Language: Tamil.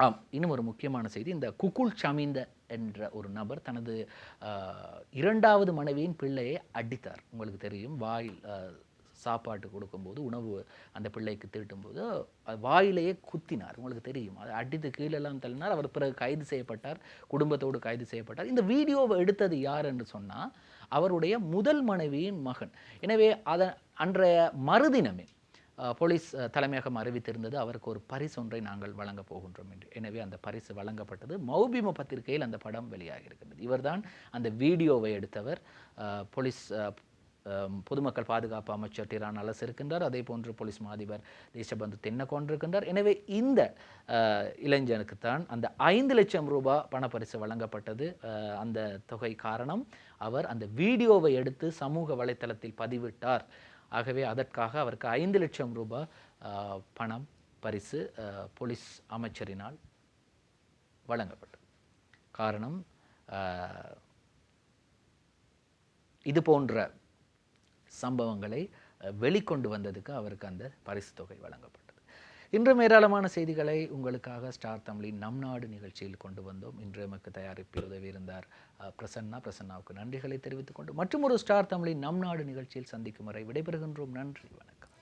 ஆம். இன்னும் ஒரு முக்கியமான செய்தி. இந்த குகுல் ஷமீந்த என்ற ஒரு நபர் தனது 2வது மனைவியின் பிள்ளையை அடித்தார். உங்களுக்கு தெரியும். வாயில் சாப்பாட்டு கொடுக்கும்போது, உணவு அந்த பிள்ளைக்கு தீட்டும்போது, வாயிலேயே குத்தினார். உங்களுக்கு தெரியும். அத அடித்து கீழெல்லாம் தள்ளினார். அவர் பிறகு கைது செய்யப்பட்டார். குடும்பத்தோடு கைது செய்யப்பட்டார். இந்த வீடியோவ எடுத்தது யார் என்று சொன்னா, அவருடைய முதல் மனைவியின் மகன். எனவே அன்றைய மறுதினமே போலீஸ் தலைமையகம் அறிவித்திருந்தது அவருக்கு ஒரு பரிசு ஒன்றை நாங்கள் வழங்கப் போகின்றோம் என்று. எனவே அந்த பரிசு வழங்கப்பட்டது. மௌபிம பத்திரிகையில் அந்த படம் வெளியாகி இருக்கிறது. இவர்தான் அந்த வீடியோவை எடுத்தவர். போலீஸ் பொதுமக்கள் பாதுகாப்பு அமைச்சர் டிரான் அலஸ் இருக்கின்றார். அதே போன்று போலீஸ் மா அதிபர் தேசபந்து தென்னகோன் இருக்கின்றார். எனவே இந்த இளைஞனுக்குத்தான் அந்த 5 லட்சம் ரூபாய் பணப்பரிசு வழங்கப்பட்டது. அந்த தொகை காரணம் அவர் அந்த வீடியோவை எடுத்து சமூக வலைத்தளத்தில் பதிவிட்டார். ஆகவே அதற்காக அவருக்கு 5 லட்சம் ரூபாய் பணம் பரிசு போலீஸ் அமைச்சரினால் வழங்கப்பட்டது. காரணம் இது போன்ற சம்பவங்களை வெளிக்கொண்டு வந்ததுக்கு அவருக்கு அந்த பரிசு தொகை வழங்கப்பட்டது. இன்றும் ஏராளமான செய்திகளை உங்களுக்காக ஸ்டார் தமிழின் நம் நாடு நிகழ்ச்சியில் கொண்டு வந்தோம். இன்று எமக்கு தயாரிப்பில் உதவி இருந்தார் பிரசன்னாவுக்கு நன்றிகளை தெரிவித்துக் கொண்டு மற்றும் ஒரு ஸ்டார் தமிழின் நம் நாடு நிகழ்ச்சியில் சந்திக்கும் வரை விடைபெறுகின்றோம். நன்றி, வணக்கம்.